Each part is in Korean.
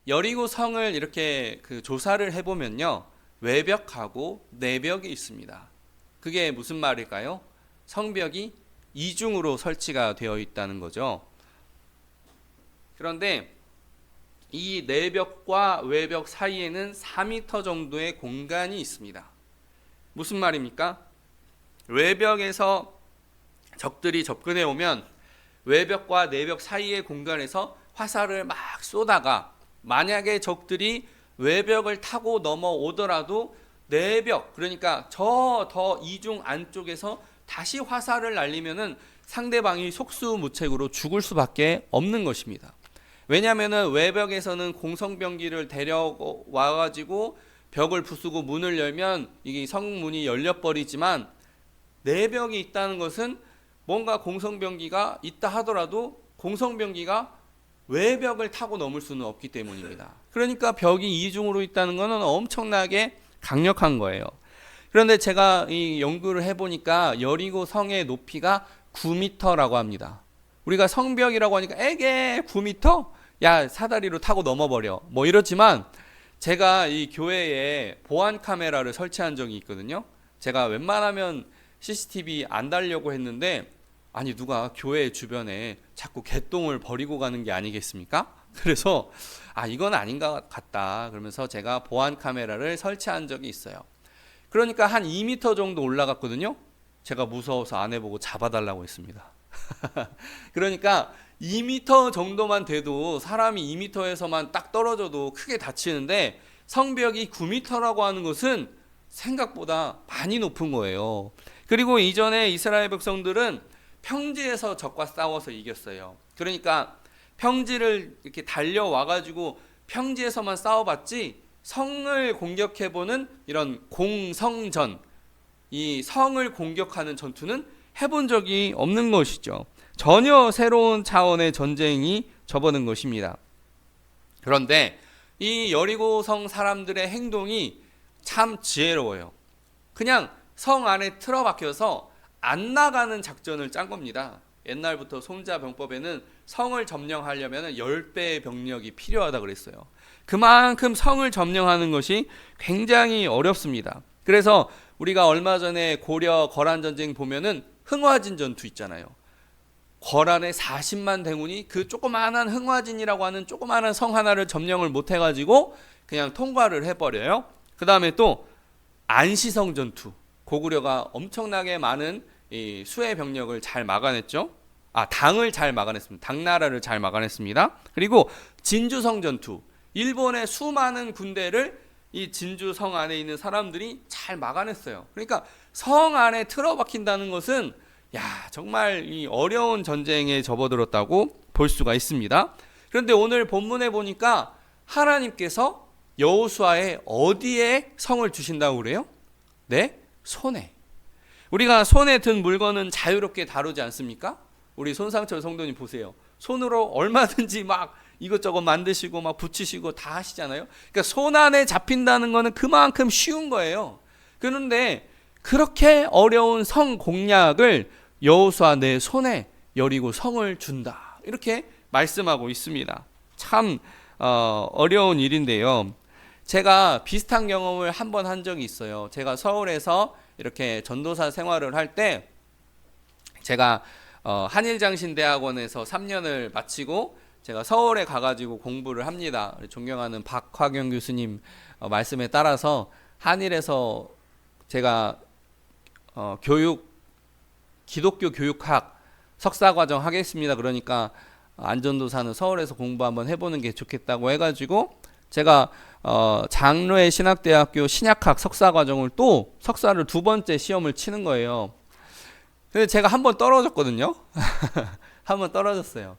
여리고 성을 이렇게 조사를 해보면요, 외벽하고 내벽이 있습니다. 그게 무슨 말일까요? 성벽이 이중으로 설치가 되어 있다는 거죠. 그런데 이 내벽과 외벽 사이에는 4m 정도의 공간이 있습니다. 무슨 말입니까? 외벽에서 적들이 접근해 오면 외벽과 내벽 사이의 공간에서 화살을 막 쏘다가 만약에 적들이 외벽을 타고 넘어오더라도 내벽, 그러니까 저 더 이중 안쪽에서 다시 화살을 날리면은 상대방이 속수무책으로 죽을 수밖에 없는 것입니다. 왜냐하면은 외벽에서는 공성병기를 데려와가지고 벽을 부수고 문을 열면 이게 성문이 열려버리지만, 내벽이 있다는 것은 뭔가 공성병기가 있다 하더라도 공성병기가 외벽을 타고 넘을 수는 없기 때문입니다. 그러니까 벽이 이중으로 있다는 것은 엄청나게 강력한 거예요. 그런데 제가 이 연구를 해보니까 여리고 성의 높이가 9m라고 합니다. 우리가 성벽이라고 하니까 에게 9m? 야, 사다리로 타고 넘어버려. 뭐 이렇지만 제가 이 교회에 보안 카메라를 설치한 적이 있거든요. 제가 웬만하면 CCTV 안 달려고 했는데, 아니 누가 교회 주변에 자꾸 개똥을 버리고 가는 게 아니겠습니까? 그래서 이건 아닌 것 같다 그러면서 제가 보안 카메라를 설치한 적이 있어요. 그러니까 한 2m 정도 올라갔거든요. 제가 무서워서 안 해보고 잡아달라고 했습니다. 그러니까 2m 정도만 돼도, 사람이 2m에서만 딱 떨어져도 크게 다치는데 성벽이 9m라고 하는 것은 생각보다 많이 높은 거예요. 그리고 이전에 이스라엘 백성들은 평지에서 적과 싸워서 이겼어요. 그러니까 평지를 이렇게 달려와가지고 평지에서만 싸워봤지 성을 공격해보는 이런 공성전, 이 성을 공격하는 전투는 해본 적이 없는 것이죠. 전혀 새로운 차원의 전쟁이 접어든 것입니다. 그런데 이 여리고성 사람들의 행동이 참 지혜로워요. 그냥 성 안에 틀어박혀서 안 나가는 작전을 짠 겁니다. 옛날부터 손자병법에는 성을 점령하려면 10배의 병력이 필요하다 그랬어요. 그만큼 성을 점령하는 것이 굉장히 어렵습니다. 그래서 우리가 얼마 전에 고려 거란 전쟁 보면은 흥화진 전투 있잖아요. 거란의 40만 대군이 그 조그마한 흥화진이라고 하는 조그마한 성 하나를 점령을 못 해가지고 그냥 통과를 해버려요. 그 다음에 또 안시성 전투, 고구려가 엄청나게 많은 이 수의 병력을 잘 막아냈죠. 당을 잘 막아냈습니다. 당나라를 잘 막아냈습니다. 그리고 진주성 전투, 일본의 수많은 군대를 이 진주성 안에 있는 사람들이 잘 막아냈어요. 그러니까 성 안에 틀어박힌다는 것은 정말 이 어려운 전쟁에 접어들었다고 볼 수가 있습니다. 그런데 오늘 본문에 보니까 하나님께서 여호수아에 어디에 성을 주신다고 그래요? 네, 손에. 우리가 손에 든 물건은 자유롭게 다루지 않습니까? 우리 손상철 성도님 보세요. 손으로 얼마든지 막 이것저것 만드시고 막 붙이시고 다 하시잖아요. 그러니까 손 안에 잡힌다는 것은 그만큼 쉬운 거예요. 그런데 그렇게 어려운 성 공략을 여호수아 내 손에 여리고 성을 준다, 이렇게 말씀하고 있습니다. 참 어려운 일인데요. 제가 비슷한 경험을 한 번 한 적이 있어요. 제가 서울에서 이렇게 전도사 생활을 할 때, 제가 한일장신대학원에서 3년을 마치고 제가 서울에 가가지고 공부를 합니다. 존경하는 박화경 교수님 말씀에 따라서 한일에서 제가 기독교 교육학 석사과정 하겠습니다. 그러니까 안전도사는 서울에서 공부 한번 해보는 게 좋겠다고 해가지고 제가 장로의 신학대학교 신약학 석사과정을 또 석사를 2번째 시험을 치는 거예요. 근데 제가 한 번 떨어졌거든요. 한 번 떨어졌어요.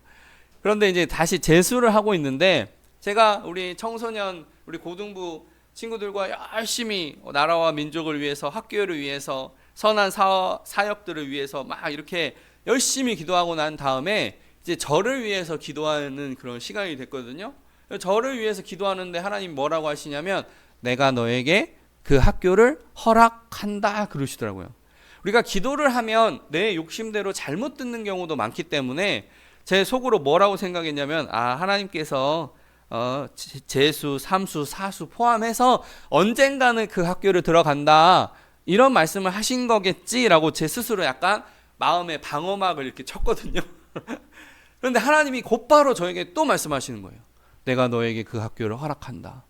그런데 이제 다시 재수를 하고 있는데, 제가 우리 청소년, 우리 고등부 친구들과 열심히 나라와 민족을 위해서, 학교를 위해서, 선한 사역들을 위해서 막 이렇게 열심히 기도하고 난 다음에 이제 저를 위해서 기도하는 그런 시간이 됐거든요. 저를 위해서 기도하는데 하나님 뭐라고 하시냐면, 내가 너에게 그 학교를 허락한다 그러시더라고요. 우리가 기도를 하면 내 욕심대로 잘못 듣는 경우도 많기 때문에 제 속으로 뭐라고 생각했냐면, 하나님께서 재수, 삼수, 사수 포함해서 언젠가는 그 학교를 들어간다, 이런 말씀을 하신 거겠지라고 제 스스로 약간 마음의 방어막을 이렇게 쳤거든요. 그런데 하나님이 곧바로 저에게 또 말씀하시는 거예요. 내가 너에게 그 학교를 허락한다.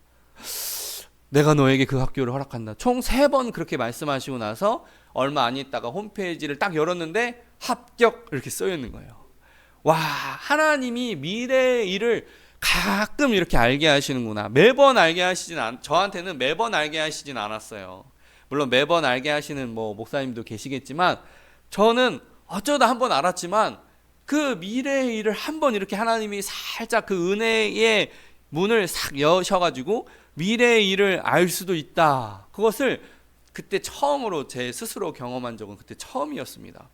내가 너에게 그 학교를 허락한다. 총 3번 그렇게 말씀하시고 나서 얼마 안 있다가 홈페이지를 딱 열었는데 합격 이렇게 써 있는 거예요. 와, 하나님이 미래의 일을 가끔 이렇게 알게 하시는구나. 매번 알게 저한테는 매번 알게 하시진 않았어요. 물론 매번 알게 하시는 목사님도 계시겠지만, 저는 어쩌다 한번 알았지만 그 미래의 일을 한번 이렇게 하나님이 살짝 그 은혜의 문을 싹 여셔가지고 미래의 일을 알 수도 있다. 그것을 그때 처음으로 제 스스로 경험한 적은 그때 처음이었습니다.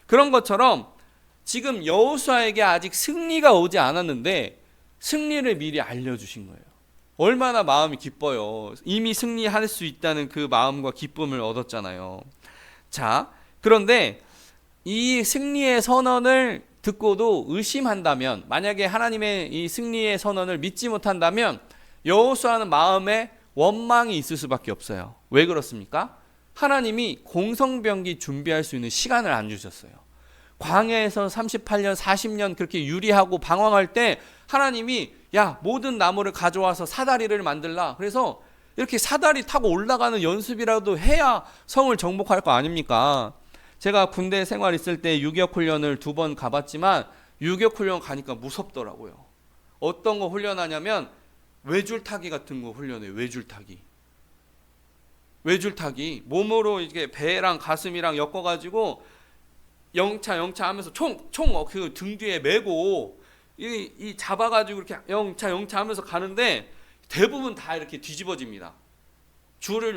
그런 것처럼 지금 여호수아에게 아직 승리가 오지 않았는데 승리를 미리 알려주신 거예요. 얼마나 마음이 기뻐요. 이미 승리할 수 있다는 그 마음과 기쁨을 얻었잖아요. 자, 그런데 이 승리의 선언을 듣고도 의심한다면, 만약에 하나님의 이 승리의 선언을 믿지 못한다면 여호수아는 마음에 원망이 있을 수밖에 없어요. 왜 그렇습니까? 하나님이 공성병기 준비할 수 있는 시간을 안 주셨어요. 광야에서 38년 40년 그렇게 유리하고 방황할 때 하나님이 야, 모든 나무를 가져와서 사다리를 만들라. 그래서 이렇게 사다리 타고 올라가는 연습이라도 해야 성을 정복할 거 아닙니까? 제가 군대 생활 있을 때 유격 훈련을 2번 가봤지만 유격 훈련 가니까 무섭더라고요. 어떤 거 훈련하냐면 외줄타기 같은 거 훈련해요. 외줄타기 몸으로 이게 배랑 가슴이랑 엮어가지고 영차 하면서 총 그 등 뒤에 메고 이 잡아가지고 이렇게 영차 하면서 가는데 대부분 다 이렇게 뒤집어집니다.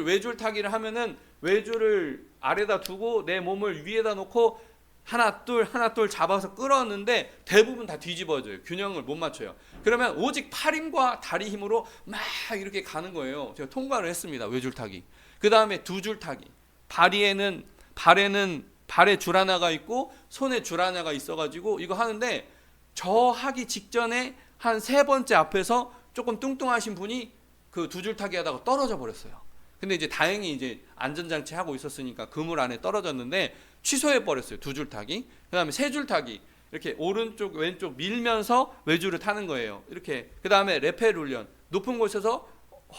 외줄타기를 하면은 외줄을 아래다 두고 내 몸을 위에다 놓고 하나 둘 잡아서 끌었는데 대부분 다 뒤집어져요. 균형을 못 맞춰요. 그러면 오직 팔 힘과 다리 힘으로 막 이렇게 가는 거예요. 제가 통과를 했습니다. 외줄타기. 그 다음에 2줄타기. 발에 줄 하나가 있고 손에 줄 하나가 있어가지고 이거 하는데, 저 하기 직전에 한 3번째 앞에서 조금 뚱뚱하신 분이 그 2줄타기 하다가 떨어져 버렸어요. 근데 이제 다행히 이제 안전장치 하고 있었으니까 그물 안에 떨어졌는데 취소해 버렸어요. 2줄타기. 그 다음에 3줄타기. 이렇게 오른쪽 왼쪽 밀면서 외줄을 타는 거예요. 이렇게. 그 다음에 레펠 훈련. 높은 곳에서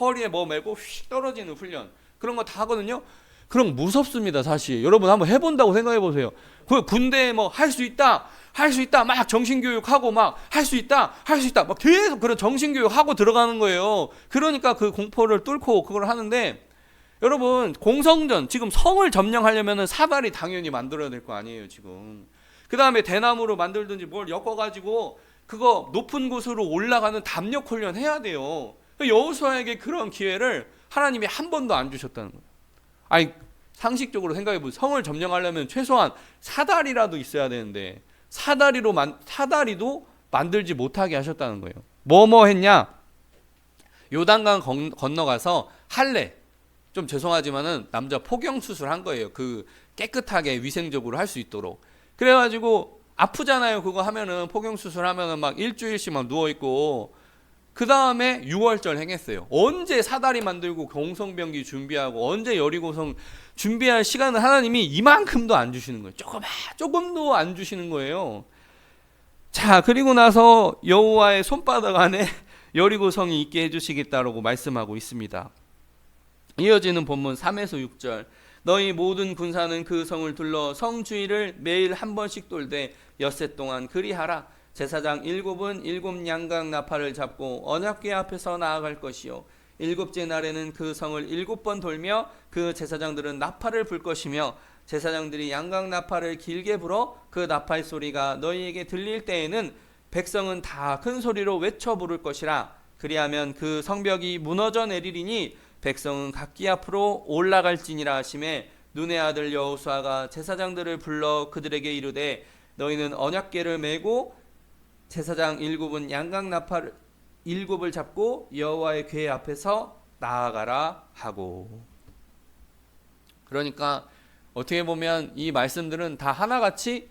허리에 메고 휙 떨어지는 훈련. 그런 거 다 하거든요. 그럼 무섭습니다, 사실. 여러분 한번 해본다고 생각해 보세요. 그 군대에 할 수 있다 막 정신교육하고 막 할 수 있다 막 계속 그런 정신교육하고 들어가는 거예요. 그러니까 그 공포를 뚫고 그걸 하는데, 여러분 공성전, 지금 성을 점령하려면 사다리 당연히 만들어야 될 거 아니에요 지금. 그 다음에 대나무로 만들든지 뭘 엮어가지고 그거 높은 곳으로 올라가는 담력 훈련 해야 돼요. 여호수아에게 그런 기회를 하나님이 한 번도 안 주셨다는 거예요. 아니, 상식적으로 생각해보세요. 성을 점령하려면 최소한 사다리라도 있어야 되는데 사다리도 만들지 못하게 하셨다는 거예요. 뭐 했냐? 요단강 건너가서 할례, 좀 죄송하지만은 남자 포경 수술한 거예요. 그 깨끗하게 위생적으로 할 수 있도록. 그래가지고 아프잖아요. 그거 하면은 포경 수술하면은 막 일주일씩 막 누워 있고. 그 다음에 6월절 행했어요. 언제 사다리 만들고 공성병기 준비하고 언제 여리고성 준비할 시간을 하나님이 이만큼도 안 주시는 거예요. 조금도 안 주시는 거예요. 자, 그리고 나서 여호와의 손바닥 안에 여리고성이 있게 해주시겠다라고 말씀하고 있습니다. 이어지는 본문 3에서 6절. 너희 모든 군사는 그 성을 둘러 성 주위를 매일 한 번씩 돌되 엿새 동안 그리하라. 제사장 7은 7 양각 나팔을 잡고 언약궤 앞에서 나아갈 것이요 7째 날에는 그 성을 7번 돌며 그 제사장들은 나팔을 불 것이며 제사장들이 양각 나팔을 길게 불어 그 나팔 소리가 너희에게 들릴 때에는 백성은 다 큰 소리로 외쳐 부를 것이라. 그리하면 그 성벽이 무너져 내리리니 백성은 각기 앞으로 올라갈지니라 하시매 눈의 아들 여호수아가 제사장들을 불러 그들에게 이르되 너희는 언약궤를 메고 제사장 7은 양각 나팔 7을 잡고 여호와의 궤 앞에서 나아가라 하고. 그러니까 어떻게 보면 이 말씀들은 다 하나같이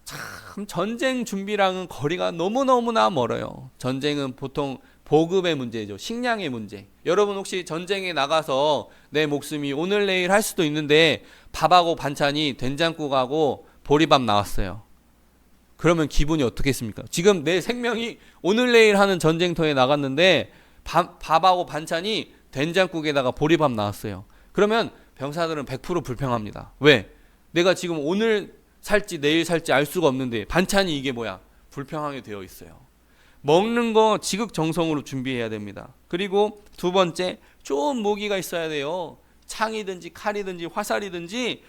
참 전쟁 준비랑은 거리가 너무너무나 멀어요. 전쟁은 보통 보급의 문제죠. 식량의 문제. 여러분 혹시 전쟁에 나가서 내 목숨이 오늘 내일 할 수도 있는데 밥하고 반찬이 된장국하고 보리밥 나왔어요. 그러면 기분이 어떻겠습니까? 지금 내 생명이 오늘 내일 하는 전쟁터에 나갔는데 밥하고 반찬이 된장국에다가 보리밥 나왔어요. 그러면 병사들은 100% 불평합니다. 왜? 내가 지금 오늘 살지 내일 살지 알 수가 없는데 반찬이 이게 뭐야? 불평하게 되어 있어요. 먹는 거 지극정성으로 준비해야 됩니다. 그리고 두 번째, 좋은 무기가 있어야 돼요. 창이든지 칼이든지 화살이든지,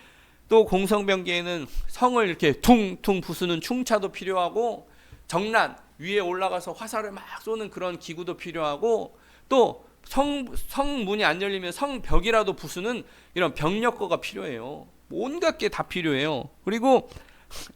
또 공성병기에는 성을 이렇게 퉁퉁 부수는 충차도 필요하고, 정란 위에 올라가서 화살을 막 쏘는 그런 기구도 필요하고, 또 성문이 안 열리면 성벽이라도 부수는 이런 병력거가 필요해요. 온갖 게 다 필요해요. 그리고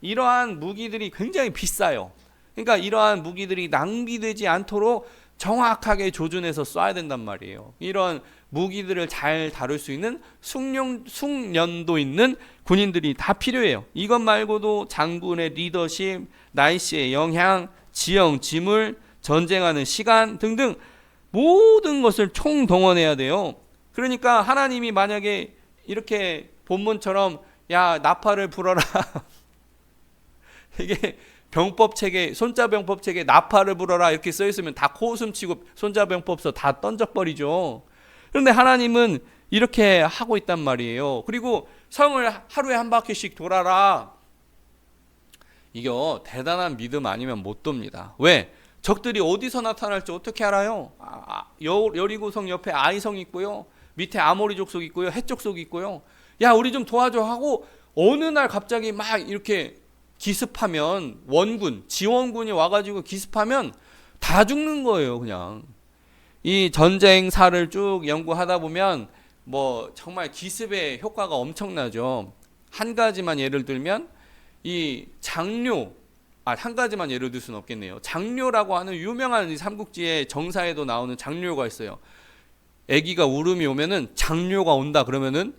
이러한 무기들이 굉장히 비싸요. 그러니까 이러한 무기들이 낭비되지 않도록 정확하게 조준해서 쏴야 된단 말이에요. 이런 무기들을 잘 다룰 수 있는 숙련도 있는 군인들이 다 필요해요. 이것 말고도 장군의 리더십, 날씨의 영향, 지형, 지물, 전쟁하는 시간 등등 모든 것을 총동원해야 돼요. 그러니까 하나님이 만약에 이렇게 본문처럼 야 나팔을 불어라 이게 병법책에, 손자병법책에 나팔을 불어라 이렇게 써있으면 다 코웃음 치고 손자병법서 다 던져버리죠. 그런데 하나님은 이렇게 하고 있단 말이에요. 그리고 성을 하루에 한 바퀴씩 돌아라. 이거 대단한 믿음 아니면 못 돕니다. 왜? 적들이 어디서 나타날지 어떻게 알아요? 여리고성 옆에 아이성 있고요, 밑에 아모리 족속 있고요, 헷 족속 있고요. 야 우리 좀 도와줘 하고 어느 날 갑자기 막 이렇게 기습하면, 원군, 지원군이 와가지고 기습하면 다 죽는 거예요. 그냥 이 전쟁사를 쭉 연구하다 보면 뭐 정말 기습의 효과가 엄청나죠. 한 가지만 예를 들면 이 장료, 한 가지만 예를 들 수는 없겠네요. 장료라고 하는 유명한 삼국지의 정사에도 나오는 장료가 있어요. 아기가 울음이 오면은 장료가 온다 그러면은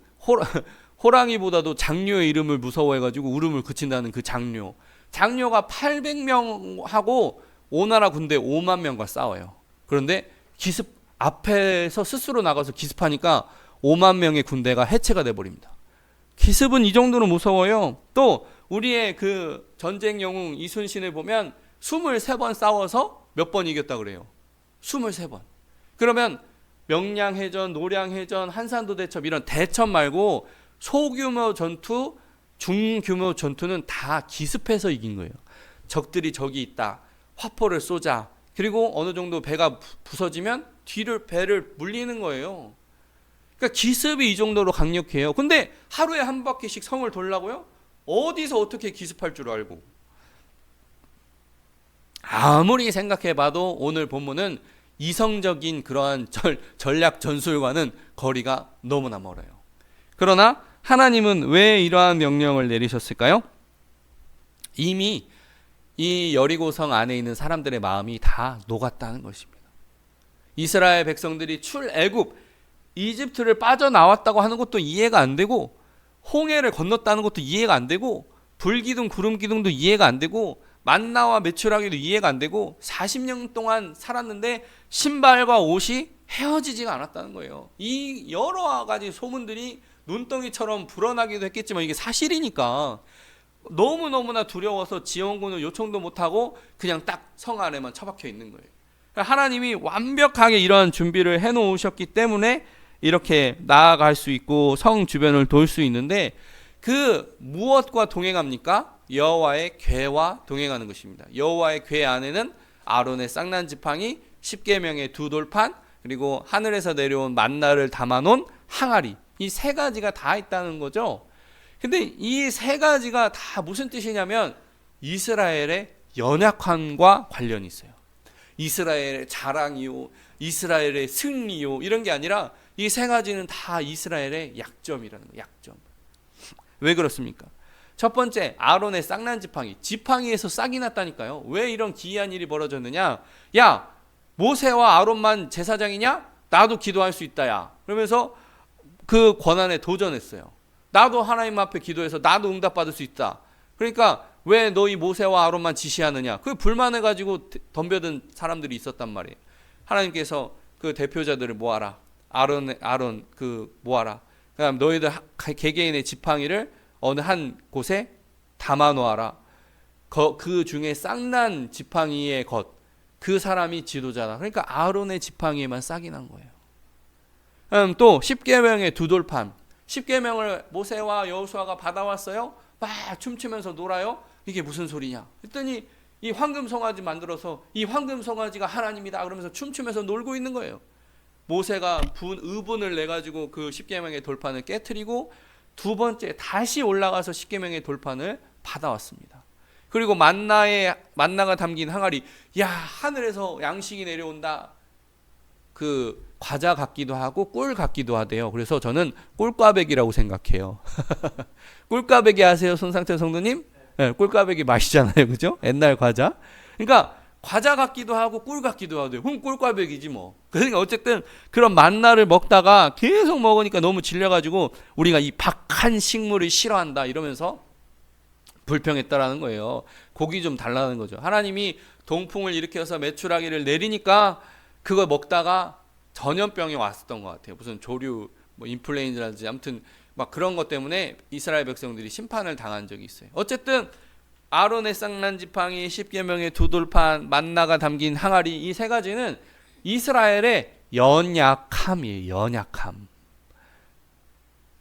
호랑이보다도 장료의 이름을 무서워해가지고 울음을 그친다는 그 장료. 장료가 800명하고 오나라 군대 5만 명과 싸워요. 그런데 기습 앞에서 스스로 나가서 기습하니까 5만 명의 군대가 해체가 돼버립니다. 기습은 이 정도로 무서워요. 또 우리의 그 전쟁 영웅 이순신을 보면 23번 싸워서 몇 번 이겼다 그래요. 23번. 그러면 명량해전, 노량해전, 한산도 대첩 이런 대첩 말고 소규모 전투, 중규모 전투는 다 기습해서 이긴 거예요. 적들이 저기 있다, 화포를 쏘자. 그리고 어느 정도 배가 부서지면 뒤를 배를 물리는 거예요. 그러니까 기습이 이 정도로 강력해요. 근데 하루에 한 바퀴씩 성을 돌라고요? 어디서 어떻게 기습할 줄 알고? 아무리 생각해봐도 오늘 본문은 이성적인 그러한 전략 전술과는 거리가 너무나 멀어요. 그러나 하나님은 왜 이러한 명령을 내리셨을까요? 이미 이 여리고성 안에 있는 사람들의 마음이 다 녹았다는 것입니다. 이스라엘 백성들이 출애굽, 이집트를 빠져나왔다고 하는 것도 이해가 안 되고, 홍해를 건넜다는 것도 이해가 안 되고, 불기둥 구름기둥도 이해가 안 되고, 만나와 메추라기도 이해가 안 되고, 40년 동안 살았는데 신발과 옷이 헤어지지가 않았다는 거예요. 이 여러 가지 소문들이 눈덩이처럼 불어나기도 했겠지만 이게 사실이니까 너무너무나 두려워서 지원군을 요청도 못하고 그냥 딱 성 안에만 처박혀 있는 거예요. 하나님이 완벽하게 이러한 준비를 해놓으셨기 때문에 이렇게 나아갈 수 있고 성 주변을 돌 수 있는데, 그 무엇과 동행합니까? 여호와의 궤와 동행하는 것입니다. 여호와의 궤 안에는 아론의 쌍난 지팡이, 십계명의 두 돌판, 그리고 하늘에서 내려온 만나를 담아놓은 항아리, 이 세 가지가 다 있다는 거죠. 근데 이 세 가지가 다 무슨 뜻이냐면 이스라엘의 연약함과 관련이 있어요. 이스라엘의 자랑이요, 이스라엘의 승리요, 이런 게 아니라 이 세 가지는 다 이스라엘의 약점이라는 거예요. 약점. 왜 그렇습니까? 첫 번째, 아론의 쌍난 지팡이. 지팡이에서 싹이 났다니까요. 왜 이런 기이한 일이 벌어졌느냐? 야, 모세와 아론만 제사장이냐? 나도 기도할 수 있다, 야. 그러면서 그 권한에 도전했어요. 나도 하나님 앞에 기도해서 나도 응답받을 수 있다. 그러니까 왜 너희 모세와 아론만 지시하느냐? 그 불만해가지고 덤벼든 사람들이 있었단 말이에요. 하나님께서 그 대표자들을 모아라. 아론 그 모아라. 그다음 너희들 개개인의 지팡이를 어느 한 곳에 담아 놓아라. 그 중에 싹난 지팡이의 그 사람이 지도자다. 그러니까 아론의 지팡이에만 싹이 난 거예요. 또 십계명의 두 돌판. 십계명을 모세와 여호수아가 받아왔어요. 막 춤추면서 놀아요. 이게 무슨 소리냐? 했더니 이 황금 송아지 만들어서 이 황금 송아지가 하나님이다 그러면서 춤추면서 놀고 있는 거예요. 모세가 의분을 내 가지고 그 십계명의 돌판을 깨트리고 두 번째 다시 올라가서 십계명의 돌판을 받아왔습니다. 그리고 만나가 담긴 항아리. 야, 하늘에서 양식이 내려온다. 그 과자 같기도 하고 꿀 같기도 하대요. 그래서 저는 꿀꽈배기라고 생각해요. 꿀꽈배기 아세요, 손상태 성도님? 네, 꿀꽈배기 맛있잖아요, 그죠? 옛날 과자. 그러니까 과자 같기도 하고 꿀 같기도 하대요. 그럼 꿀꽈배기지 뭐. 그러니까 어쨌든 그런 만나를 먹다가 계속 먹으니까 너무 질려가지고 우리가 이 박한 식물을 싫어한다 이러면서 불평했다라는 거예요. 고기 좀 달라는 거죠. 하나님이 동풍을 일으켜서 메추라기를 내리니까 그거 먹다가 전염병이 왔었던 것 같아요. 무슨 조류, 뭐 인플루엔자라든지 아무튼 막 그런 것 때문에 이스라엘 백성들이 심판을 당한 적이 있어요. 어쨌든 아론의 쌍난 지팡이, 십계명의 두 돌판, 만나가 담긴 항아리 이 세 가지는 이스라엘의 연약함이에요. 연약함.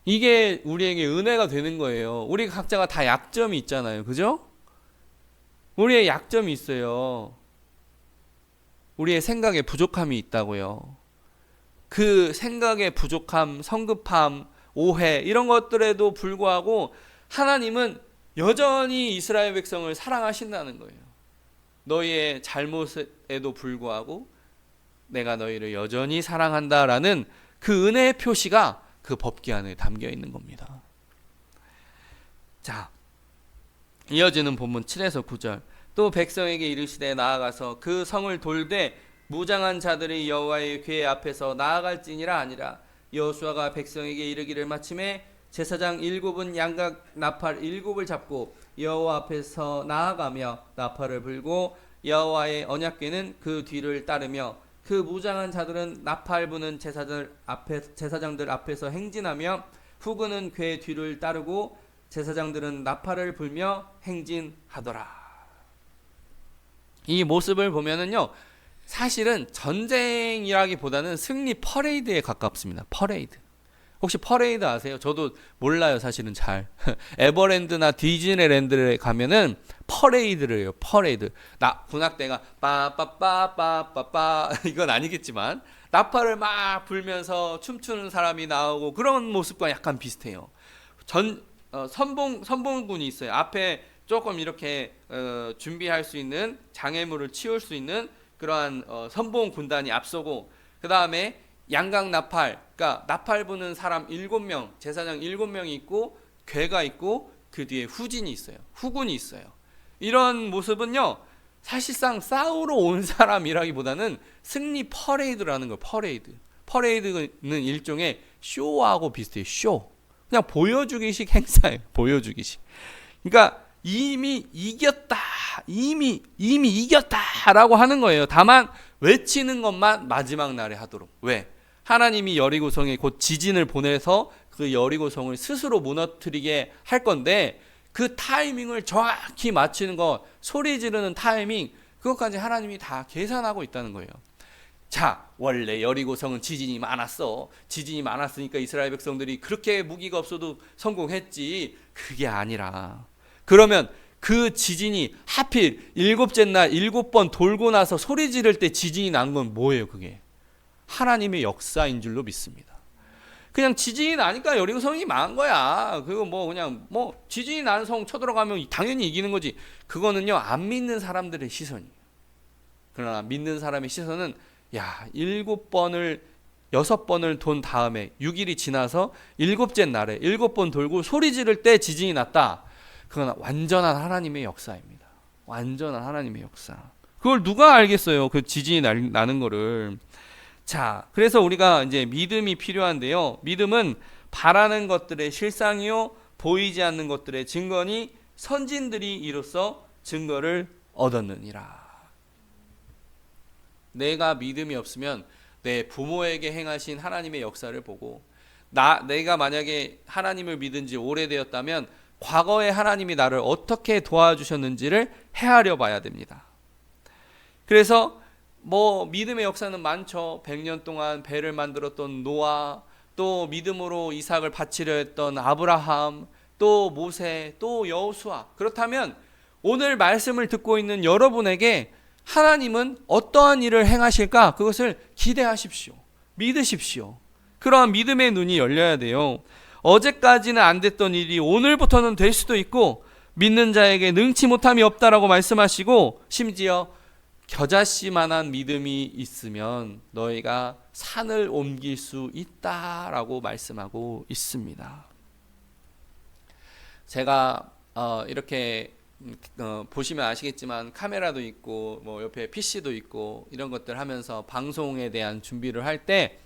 이게 우리에게 은혜가 되는 거예요. 우리 각자가 다 약점이 있잖아요. 그죠? 우리의 약점이 있어요. 우리의 생각에 부족함이 있다고요. 그 생각의 부족함, 성급함, 오해 이런 것들에도 불구하고 하나님은 여전히 이스라엘 백성을 사랑하신다는 거예요. 너희의 잘못에도 불구하고 내가 너희를 여전히 사랑한다라는 그 은혜의 표시가 그 법궤 안에 담겨 있는 겁니다. 자, 이어지는 본문 7에서 9절. 또 백성에게 이르시되 나아가서 그 성을 돌되 무장한 자들이 여호와의 궤 앞에서 나아갈지니라 아니라 여호수아가 백성에게 이르기를 마침에 제사장 7은 양각 나팔 7을 잡고 여호와 앞에서 나아가며 나팔을 불고 여호와의 언약궤는 그 뒤를 따르며 그 무장한 자들은 나팔 부는 제사장들 앞에서 행진하며 후군은 궤 뒤를 따르고 제사장들은 나팔을 불며 행진하더라. 이 모습을 보면은요, 사실은 전쟁이라기보다는 승리 퍼레이드에 가깝습니다. 퍼레이드. 혹시 퍼레이드 아세요? 저도 몰라요, 사실은 잘. 에버랜드나 디즈니랜드에 가면은 퍼레이드를 해요. 퍼레이드. 군악대가 빠빠빠빠빠빠 이건 아니겠지만 나팔을 막 불면서 춤추는 사람이 나오고 그런 모습과 약간 비슷해요. 선봉군이 있어요. 앞에 조금 이렇게 준비할 수 있는 장애물을 치울 수 있는 그러한 선봉 군단이 앞서고 그 다음에 양각 나팔, 그러니까 나팔 부는 사람 7명, 제사장 7명이 있고 궤가 있고 그 뒤에 후진이 있어요. 후군이 있어요. 이런 모습은요, 사실상 싸우러 온 사람이라기보다는 승리 퍼레이드라는 거예요. 퍼레이드. 퍼레이드는 일종의 쇼하고 비슷해요. 쇼. 그냥 보여주기식 행사예요. 보여주기식. 그러니까 이미 이겼다. 이미 이겼다라고 하는 거예요. 다만 외치는 것만 마지막 날에 하도록. 왜? 하나님이 여리고성에 곧 지진을 보내서 그 여리고성을 스스로 무너뜨리게 할 건데 그 타이밍을 정확히 맞추는 것, 소리 지르는 타이밍, 그것까지 하나님이 다 계산하고 있다는 거예요. 자, 원래 여리고성은 지진이 많았어. 지진이 많았으니까 이스라엘 백성들이 그렇게 무기가 없어도 성공했지. 그게 아니라 그러면 그 지진이 하필 7째 날 7번 돌고 나서 소리 지를 때 지진이 난 건 뭐예요? 그게 하나님의 역사인 줄로 믿습니다. 그냥 지진이 나니까 여리고성이 망한 거야. 그거 그냥 지진이 나는 성 쳐들어가면 당연히 이기는 거지. 그거는요, 안 믿는 사람들의 시선이에요. 그러나 믿는 사람의 시선은 6번을 돈 다음에 6일이 지나서 7째 날에 7번 돌고 소리 지를 때 지진이 났다. 그건 완전한 하나님의 역사입니다. 완전한 하나님의 역사. 그걸 누가 알겠어요? 그 지진이 나는 거를. 자, 그래서 우리가 이제 믿음이 필요한데요. 믿음은 바라는 것들의 실상이요, 보이지 않는 것들의 증거니 선진들이 이로써 증거를 얻었느니라. 내가 믿음이 없으면 내 부모에게 행하신 하나님의 역사를 보고 내가 만약에 하나님을 믿은 지 오래되었다면 과거에 하나님이 나를 어떻게 도와주셨는지를 헤아려 봐야 됩니다. 그래서 뭐 믿음의 역사는 많죠. 100년 동안 배를 만들었던 노아, 또 믿음으로 이삭을 바치려 했던 아브라함, 또 모세, 또 여호수아. 그렇다면 오늘 말씀을 듣고 있는 여러분에게 하나님은 어떠한 일을 행하실까? 그것을 기대하십시오. 믿으십시오. 그러한 믿음의 눈이 열려야 돼요. 어제까지는 안 됐던 일이 오늘부터는 될 수도 있고, 믿는 자에게 능치 못함이 없다라고 말씀하시고, 심지어 겨자씨만한 믿음이 있으면 너희가 산을 옮길 수 있다라고 말씀하고 있습니다. 제가 이렇게 보시면 아시겠지만 카메라도 있고 뭐 옆에 PC도 있고 이런 것들 하면서 방송에 대한 준비를 할 때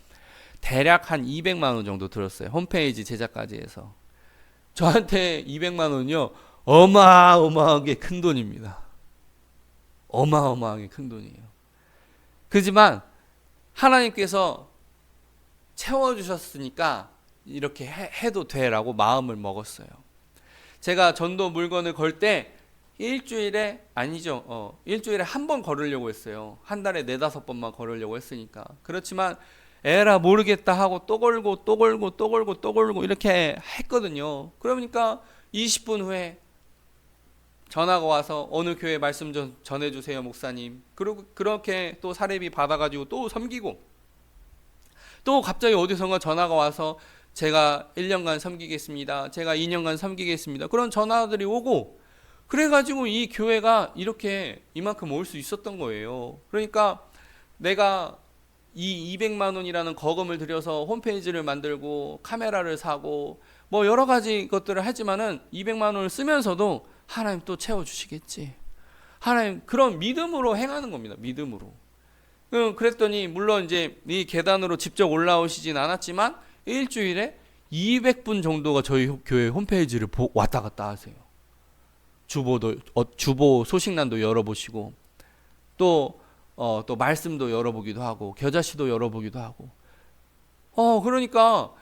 대략 한 200만 원 정도 들었어요. 홈페이지 제작까지 해서. 저한테 200만 원이요, 어마어마하게 큰 돈입니다. 어마어마하게 큰 돈이에요. 그렇지만 하나님께서 채워주셨으니까 이렇게 해도 돼라고 마음을 먹었어요. 제가 전도 물건을 걸 때 일주일에 한 번 걸으려고 했어요. 한 달에 4-5번만 걸으려고 했으니까. 그렇지만 에라 모르겠다 하고 또 걸고 이렇게 했거든요. 그러니까 20분 후에 전화가 와서 어느 교회 말씀 좀 전해주세요 목사님. 그리고 그렇게 또 사례비 받아가지고 또 섬기고, 또 갑자기 어디선가 전화가 와서 제가 1년간 섬기겠습니다. 제가 2년간 섬기겠습니다. 그런 전화들이 오고, 그래가지고 이 교회가 이렇게 이만큼 올 수 있었던 거예요. 그러니까 내가 이 200만 원이라는 거금을 들여서 홈페이지를 만들고 카메라를 사고 뭐 여러 가지 것들을 하지만은 200만 원을 쓰면서도 하나님 또 채워주시겠지. 하나님, 그런 믿음으로 행하는 겁니다. 믿음으로. 그랬더니 물론 이제 이 계단으로 직접 올라오시진 않았지만 일주일에 200분 정도가 저희 교회 홈페이지를 왔다 갔다 하세요. 주보 소식란도 열어보시고 또 말씀도 열어보기도 하고 겨자씨도 열어보기도 하고. 그러니까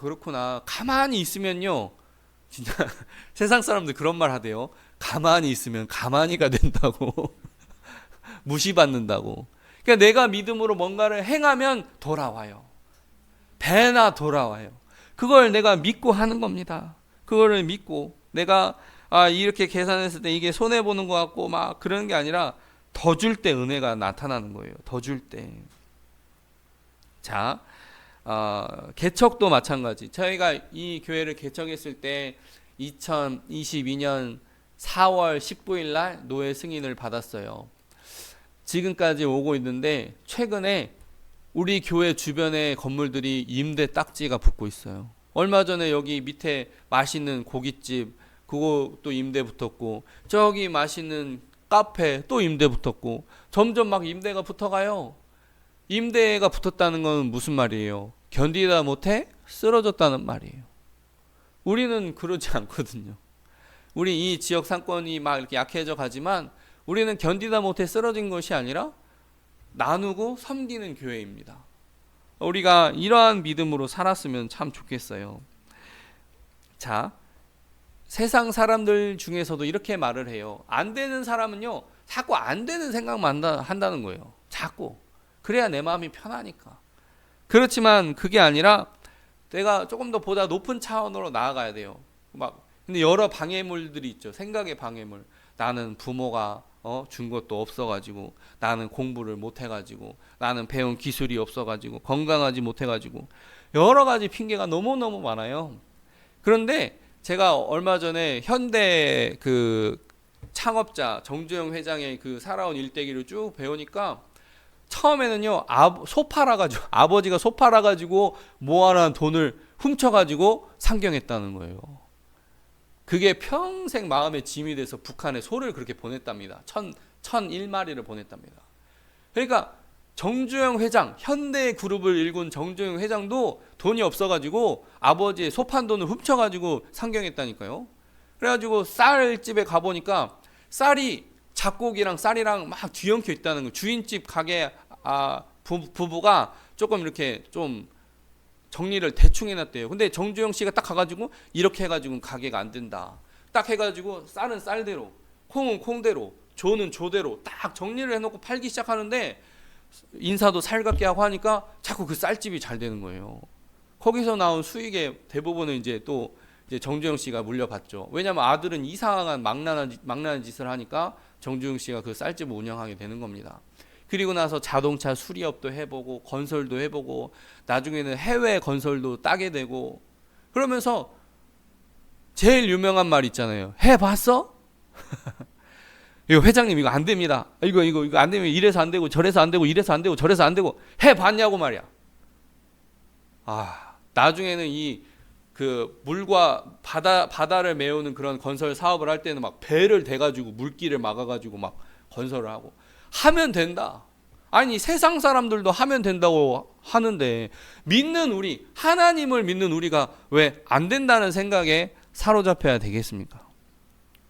그렇구나. 가만히 있으면요, 진짜 세상 사람들 그런 말 하대요. 가만히 있으면 가만히가 된다고. 무시받는다고. 그러니까 내가 믿음으로 뭔가를 행하면 돌아와요. 배나 돌아와요. 그걸 내가 믿고 하는 겁니다. 그거를 믿고 내가 이렇게 계산했을 때 이게 손해보는 것 같고 막 그러는 게 아니라 더 줄 때 은혜가 나타나는 거예요. 더 줄 때. 자, 개척도 마찬가지. 저희가 이 교회를 개척했을 때 2022년 4월 19일 날 노예 승인을 받았어요. 지금까지 오고 있는데 최근에 우리 교회 주변의 건물들이 임대 딱지가 붙고 있어요. 얼마 전에 여기 밑에 맛있는 고깃집 그것도 임대 붙었고, 저기 맛있는 카페 또 임대 붙었고, 점점 막 임대가 붙어가요. 임대가 붙었다는 건 무슨 말이에요? 견디다 못해 쓰러졌다는 말이에요. 우리는 그러지 않거든요. 우리 이 지역 상권이 막 이렇게 약해져 가지만 우리는 견디다 못해 쓰러진 것이 아니라 나누고 섬기는 교회입니다. 우리가 이러한 믿음으로 살았으면 참 좋겠어요. 자, 세상 사람들 중에서도 이렇게 말을 해요. 안 되는 사람은요, 자꾸 안 되는 생각만 한다는 거예요. 자꾸. 그래야 내 마음이 편하니까. 그렇지만 그게 아니라 내가 조금 더 보다 높은 차원으로 나아가야 돼요. 근데 여러 방해물들이 있죠. 생각의 방해물. 나는 부모가 준 것도 없어가지고, 나는 공부를 못해가지고, 나는 배운 기술이 없어가지고, 건강하지 못해가지고, 여러 가지 핑계가 너무너무 많아요. 그런데 제가 얼마 전에 현대 그 창업자 정주영 회장의 그 살아온 일대기를 쭉 배우니까 처음에는요, 아버지가 소 팔아가지고 모아놓은 돈을 훔쳐가지고 상경했다는 거예요. 그게 평생 마음의 짐이 돼서 북한에 소를 그렇게 보냈답니다. 1001마리를 보냈답니다. 그러니까 정주영 회장, 현대그룹을 일군 정주영 회장도 돈이 없어가지고 아버지의 소 판 돈을 훔쳐가지고 상경했다니까요. 그래가지고 쌀집에 가보니까 쌀이 잡고기랑 쌀이랑 막 뒤엉켜 있다는 거. 주인집 가게 부부가 조금 이렇게 좀 정리를 대충 해놨대요. 근데 정주영 씨가 딱 가가지고 이렇게 해가지고 가게가 안 된다. 딱 해가지고 쌀은 쌀대로, 콩은 콩대로, 조는 조대로 딱 정리를 해놓고 팔기 시작하는데 인사도 살갑게 하고 하니까 자꾸 그 쌀집이 잘 되는 거예요. 거기서 나온 수익의 대부분은 이제 또 이제 정주영 씨가 물려받죠. 왜냐하면 아들은 이상한 망나는 짓을 하니까 정주영 씨가 그 쌀집을 운영하게 되는 겁니다. 그리고 나서 자동차 수리업도 해보고 건설도 해보고 나중에는 해외 건설도 따게 되고 그러면서 제일 유명한 말 있잖아요. 해봤어? 이거 회장님 이거 안 됩니다. 이거 안 되면 이래서 안 되고 저래서 안 되고 이래서 안 되고 저래서 안 되고 해봤냐고 말이야. 나중에는 이 그 물과 바다를 메우는 그런 건설 사업을 할 때는 막 배를 대가지고 물길을 막아가지고 막 건설을 하고 하면 된다. 아니 세상 사람들도 하면 된다고 하는데 믿는 우리 하나님을 믿는 우리가 왜 안 된다는 생각에 사로잡혀야 되겠습니까?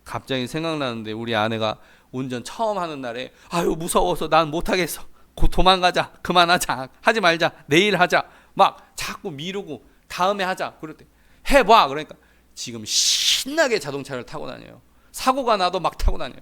갑자기 생각나는데 우리 아내가 운전 처음 하는 날에 아유 무서워서 난 못하겠어. 도망가자. 그만하자. 하지 말자. 내일 하자. 막 자꾸 미루고 다음에 하자. 그럴 때 해봐. 그러니까 지금 신나게 자동차를 타고 다녀요. 사고가 나도 막 타고 다녀요.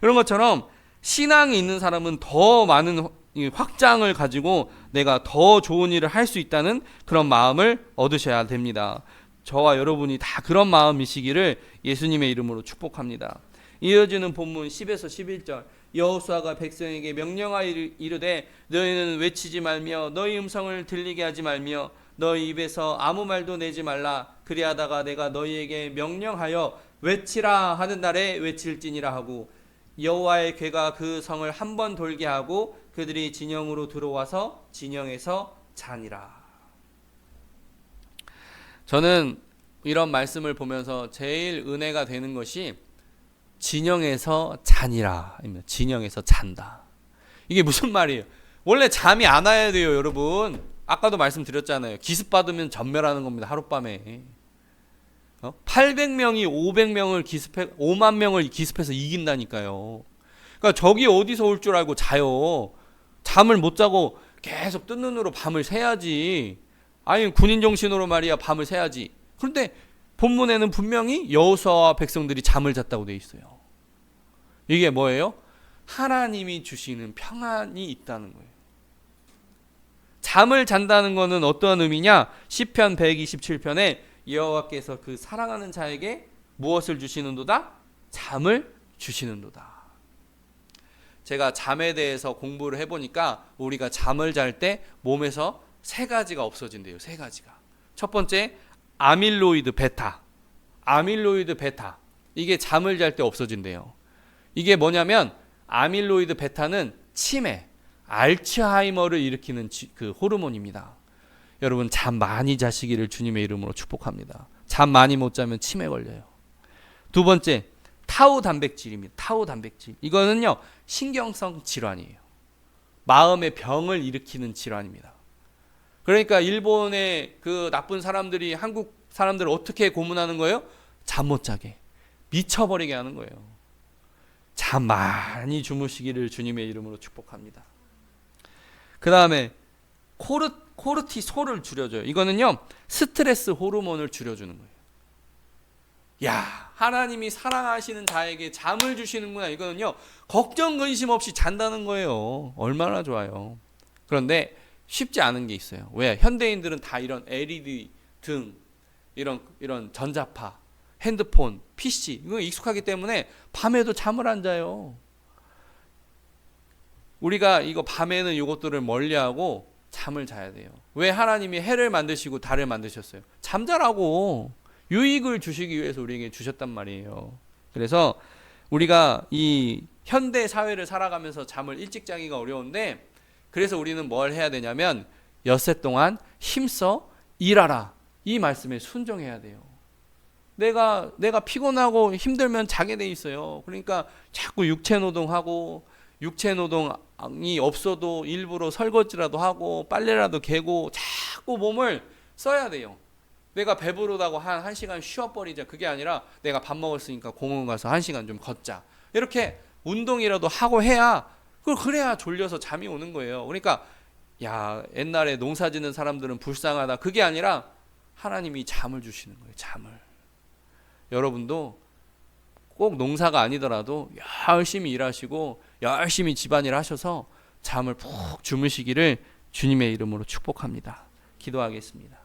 이런 것처럼 신앙이 있는 사람은 더 많은 확장을 가지고 내가 더 좋은 일을 할 수 있다는 그런 마음을 얻으셔야 됩니다. 저와 여러분이 다 그런 마음이시기를 예수님의 이름으로 축복합니다. 이어지는 본문 10에서 11절 여호수아가 백성에게 명령하여 이르되 너희는 외치지 말며 너희 음성을 들리게 하지 말며 너희 입에서 아무 말도 내지 말라. 그리하다가 내가 너희에게 명령하여 외치라 하는 날에 외칠지니라 하고 여호와의 괴가 그 성을 한 번 돌게 하고 그들이 진영으로 들어와서 진영에서 자니라. 저는 이런 말씀을 보면서 제일 은혜가 되는 것이 진영에서 자니라. 진영에서 잔다. 이게 무슨 말이에요? 원래 잠이 안 와야 돼요, 여러분. 아까도 말씀드렸잖아요. 기습 받으면 전멸하는 겁니다. 하룻밤에. 800명이 500명을 5만 명을 기습해서 이긴다니까요. 그러니까 적이 어디서 올 줄 알고 자요. 잠을 못 자고 계속 뜬 눈으로 밤을 새야지. 아니 군인 정신으로 말이야 밤을 새야지. 그런데 본문에는 분명히 여호수아와 백성들이 잠을 잤다고 돼 있어요. 이게 뭐예요? 하나님이 주시는 평안이 있다는 거예요. 잠을 잔다는 것은 어떠한 의미냐? 시편 127편에 여호와께서 그 사랑하는 자에게 무엇을 주시는도다? 잠을 주시는도다. 제가 잠에 대해서 공부를 해보니까 우리가 잠을 잘 때 몸에서 세 가지가 없어진대요. 세 가지가. 첫 번째 아밀로이드 베타. 이게 잠을 잘 때 없어진대요. 이게 뭐냐면 아밀로이드 베타는 치매, 알츠하이머를 일으키는 그 호르몬입니다. 여러분 잠 많이 자시기를 주님의 이름으로 축복합니다. 잠 많이 못 자면 치매 걸려요. 두 번째 타우 단백질입니다. 타우 단백질. 이거는요 신경성 질환이에요. 마음의 병을 일으키는 질환입니다. 그러니까 일본의 그 나쁜 사람들이 한국 사람들을 어떻게 고문하는 거예요? 잠 못 자게 미쳐버리게 하는 거예요. 잠 많이 주무시기를 주님의 이름으로 축복합니다. 그 다음에 코르티솔을 줄여줘요. 이거는요 스트레스 호르몬을 줄여주는 거예요. 야, 하나님이 사랑하시는 자에게 잠을 주시는구나. 이거는요 걱정 근심 없이 잔다는 거예요. 얼마나 좋아요. 그런데 쉽지 않은 게 있어요. 왜? 현대인들은 다 이런 LED 등 이런 전자파, 핸드폰, PC 이거 익숙하기 때문에 밤에도 잠을 안 자요. 우리가 이거 밤에는 이것들을 멀리하고 잠을 자야 돼요. 왜? 하나님이 해를 만드시고 달을 만드셨어요. 잠자라고 유익을 주시기 위해서 우리에게 주셨단 말이에요. 그래서 우리가 이 현대 사회를 살아가면서 잠을 일찍 자기가 어려운데 그래서 우리는 뭘 해야 되냐면 엿새 동안 힘써 일하라. 이 말씀에 순종해야 돼요. 내가 피곤하고 힘들면 자게 돼 있어요. 그러니까 자꾸 육체 노동하고 육체 노동이 없어도 일부러 설거지라도 하고 빨래라도 개고 자꾸 몸을 써야 돼요. 내가 배부르다고 한 1시간 쉬어버리자. 그게 아니라 내가 밥 먹었으니까 공원 가서 1시간 좀 걷자. 이렇게 운동이라도 하고 해야 그래야 졸려서 잠이 오는 거예요. 그러니까 야, 옛날에 농사 짓는 사람들은 불쌍하다. 그게 아니라 하나님이 잠을 주시는 거예요. 잠을. 여러분도 꼭 농사가 아니더라도 열심히 일하시고 열심히 집안일 하셔서 잠을 푹 주무시기를 주님의 이름으로 축복합니다. 기도하겠습니다.